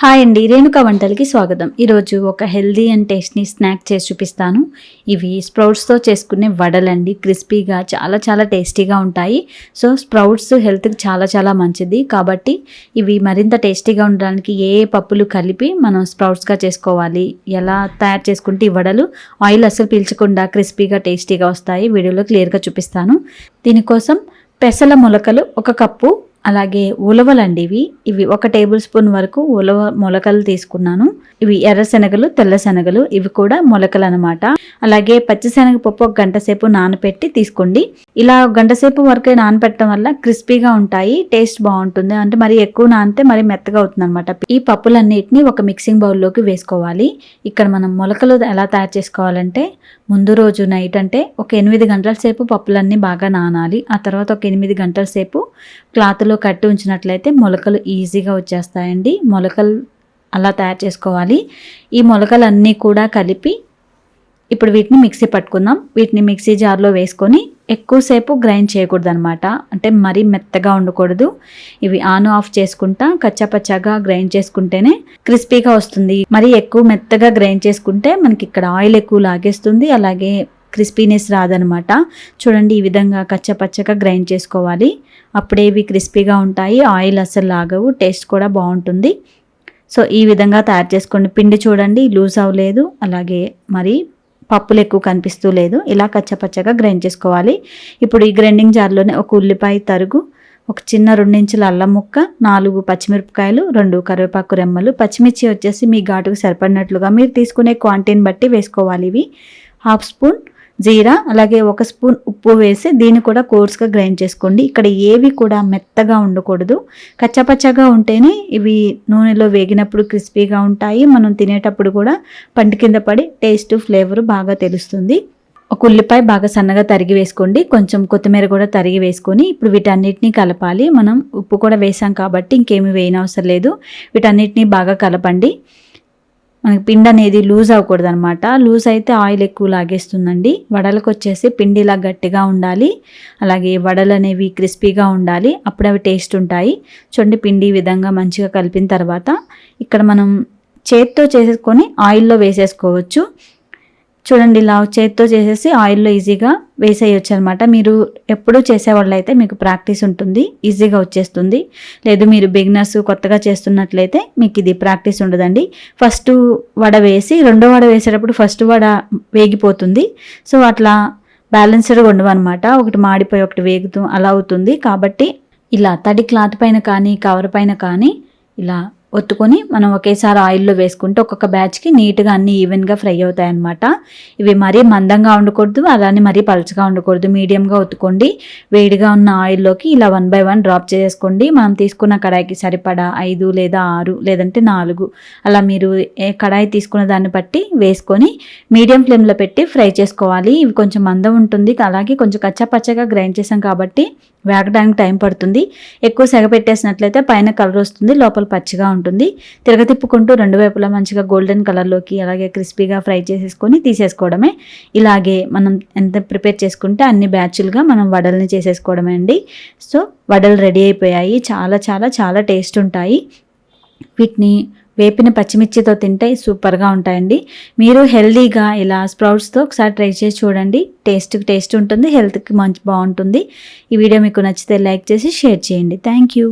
Hi అండి, రేణుకా వంటలకి స్వాగతం. ఈరోజు ఒక హెల్దీ అండ్ టేస్టీ స్నాక్ చేసి చూపిస్తాను. ఇవి స్ప్రౌట్స్తో చేసుకునే వడలండి. క్రిస్పీగా చాలా చాలా టేస్టీగా ఉంటాయి. సో స్ప్రౌట్స్ హెల్త్కి చాలా చాలా మంచిది కాబట్టి ఇవి మరింత టేస్టీగా ఉండడానికి ఏ పప్పులు కలిపి మనం స్ప్రౌట్స్గా చేసుకోవాలి, ఎలా తయారు చేసుకుంటే ఈ వడలు ఆయిల్ అస్సలు పీల్చకుండా క్రిస్పీగా టేస్టీగా వస్తాయి వీడియోలో క్లియర్గా చూపిస్తాను. దీనికోసం పెసల మొలకలు 1 కప్పు, అలాగే ఉలవలండి. ఇవి 1 టేబుల్ స్పూన్ వరకు ఉలవ మొలకలు తీసుకున్నాను. ఇవి ఎర్ర శనగలు, తెల్ల శనగలు, ఇవి కూడా మొలకలు అనమాట. అలాగే పచ్చిశనగపప్పు 1 గంట సేపు నానబెట్టి తీసుకోండి. ఇలా 1 గంట సేపు వరకే నానబెట్టడం వల్ల క్రిస్పీగా ఉంటాయి, టేస్ట్ బాగుంటుంది. అంటే మరి ఎక్కువ నానితే మరి మెత్తగా అవుతుంది అనమాట. ఈ పప్పులన్నిటిని ఒక మిక్సింగ్ బౌల్లోకి వేసుకోవాలి. ఇక్కడ మనం మొలకలు ఎలా తయారు చేసుకోవాలంటే, ముందు రోజు నైట్ అంటే ఒక 8 గంటల సేపు పప్పులన్నీ బాగా నానాలి. ఆ తర్వాత ఒక 8 గంటల సేపు క్లాత్లో కట్టి ఉంచినట్లయితే మొలకలు ఈజీగా వచ్చేస్తాయండి. మొలకలు అలా తయారు చేసుకోవాలి. ఈ మొలకలన్నీ కూడా కలిపి ఇప్పుడు వీటిని మిక్సీ పట్టుకుందాం. వీటిని మిక్సీ జార్లో వేసుకొని ఎక్కువసేపు గ్రైండ్ చేయకూడదు అనమాట. అంటే మరీ మెత్తగా ఉండకూడదు. ఇవి ఆన్ ఆఫ్ చేసుకుంటా కచ్చాపచ్చాగా గ్రైండ్ చేసుకుంటేనే క్రిస్పీగా వస్తుంది. మరి ఎక్కువ మెత్తగా గ్రైండ్ చేసుకుంటే మనకి ఇక్కడ ఆయిల్ ఎక్కువ లాగేస్తుంది, అలాగే క్రిస్పీనెస్ రాదనమాట. చూడండి, ఈ విధంగా కచ్చపచ్చగా గ్రైండ్ చేసుకోవాలి. అప్పుడే ఇవి క్రిస్పీగా ఉంటాయి, ఆయిల్ అస్సలు లాగవు, టేస్ట్ కూడా బాగుంటుంది. సో ఈ విధంగా తయారు చేసుకోండి. పిండి చూడండి లూజ్ అవ్వలేదు, అలాగే మరి పప్పులు ఎక్కువ కనిపిస్తూ లేదు. ఇలా కచ్చపచ్చగా గ్రైండ్ చేసుకోవాలి. ఇప్పుడు ఈ గ్రైండింగ్ జార్లోనే 1 ఉల్లిపాయ తరుగు, ఒక చిన్న 2 ఇంచుల అల్లం ముక్క, 4 పచ్చిమిరపకాయలు, 2 కరివేపాకు రెమ్మలు, పచ్చిమిర్చి వచ్చేసి మీ ఘాటుకు సరిపడినట్లుగా మీరు తీసుకునే క్వాంటిటీని బట్టి వేసుకోవాలి. ఇవి 1/2 స్పూన్ జీరా, అలాగే 1 స్పూన్ ఉప్పు వేసి దీన్ని కూడా కోర్స్గా గ్రైండ్ చేసుకోండి. ఇక్కడ ఏవి కూడా మెత్తగా ఉండకూడదు, కచ్చపచ్చగా ఉంటేనే ఇవి నూనెలో వేగినప్పుడు క్రిస్పీగా ఉంటాయి. మనం తినేటప్పుడు కూడా పంటి కింద పడి టేస్ట్ ఫ్లేవర్ బాగా తెలుస్తుంది. 1 ఉల్లిపాయ బాగా సన్నగా తరిగి వేసుకోండి. కొంచెం కొత్తిమీర కూడా తరిగి వేసుకొని ఇప్పుడు వీటన్నిటిని కలపాలి. మనం ఉప్పు కూడా వేసాం కాబట్టి ఇంకేమీ వేయనవసరం లేదు. వీటన్నిటిని బాగా కలపండి. మనకి పిండి అనేది లూజ్ అవ్వకూడదు అనమాట. లూజ్ అయితే ఆయిల్ ఎక్కువ లాగేస్తుందండి. వడలకు వచ్చేసి పిండి ఇలా గట్టిగా ఉండాలి, అలాగే వడలు అనేవి క్రిస్పీగా ఉండాలి, అప్పుడు అవి టేస్ట్ ఉంటాయి. చూడండి, పిండి ఈ విధంగా మంచిగా కలిపిన తర్వాత ఇక్కడ మనం చేత్తో చేసేసుకొని ఆయిల్లో వేసేసుకోవచ్చు. చూడండి, ఇలా చేత్తో చేసేసి ఆయిల్లో ఈజీగా వేసేయచ్చు అనమాట. మీరు ఎప్పుడూ చేసేవాళ్ళు అయితే మీకు ప్రాక్టీస్ ఉంటుంది, ఈజీగా వచ్చేస్తుంది. లేదు మీరు బిగినర్స్ కొత్తగా చేస్తున్నట్లయితే మీకు ఇది ప్రాక్టీస్ ఉండదండి. ఫస్ట్ వడ వేసి రెండో వడ వేసేటప్పుడు ఫస్ట్ వడ వేగిపోతుంది. సో అట్లా బ్యాలెన్స్డ్గా ఉండవన్నమాట. ఒకటి మాడిపోయి ఒకటి వేగుతూ అలా అవుతుంది. కాబట్టి ఇలా తడి క్లాత్ పైన కానీ కవర్ పైన కానీ ఇలా ఒత్తుకొని మనం ఒకేసారి ఆయిల్లో వేసుకుంటే ఒక్కొక్క బ్యాచ్కి నీట్గా అన్ని ఈవెన్గా ఫ్రై అవుతాయి అన్నమాట. ఇవి మరీ మందంగా ఉండకూడదు, అలానే మరీ పలుచగా ఉండకూడదు, మీడియంగా ఒత్తుకోండి. వేడిగా ఉన్న ఆయిల్లోకి ఇలా 1 by 1 డ్రాప్ చేసుకోండి. మనం తీసుకున్న కడాయికి సరిపడా 5 లేదా 6 లేదంటే 4 అలా మీరు కడాయి తీసుకున్న దాన్ని బట్టి వేసుకొని మీడియం ఫ్లేమ్లో పెట్టి ఫ్రై చేసుకోవాలి. ఇవి కొంచెం మందం ఉంటుంది, అలాగే కొంచెం కచ్చాపచ్చగా గ్రైండ్ చేసాం కాబట్టి వేగడానికి టైం పడుతుంది. ఎక్కువ సెగ పెట్టేసినట్లయితే పైన కలర్ వస్తుంది, లోపల పచ్చిగా ఉంటుంది. తిరగతిప్పుకుంటూ 2 వైపులా మంచిగా గోల్డెన్ కలర్లోకి అలాగే క్రిస్పీగా ఫ్రై చేసేసుకొని తీసేసుకోవడమే. ఇలాగే మనం ఎంత ప్రిపేర్ చేసుకుంటే అన్ని బ్యాచ్లుగా మనం వడల్ని చేసేసుకోవడమే అండి. సో వడలు రెడీ అయిపోయాయి. చాలా చాలా చాలా టేస్ట్ ఉంటాయి. వీటిని వేపిన పచ్చిమిర్చితో తింటే సూపర్గా ఉంటాయండి. మీరు హెల్దీగా ఇలా స్ప్రౌట్స్తో ఒకసారి ట్రై చేసి చూడండి. టేస్ట్ ఉంటుంది, హెల్త్కి బాగుంటుంది. ఈ వీడియో మీకు నచ్చితే లైక్ చేసి షేర్ చేయండి. Thank you.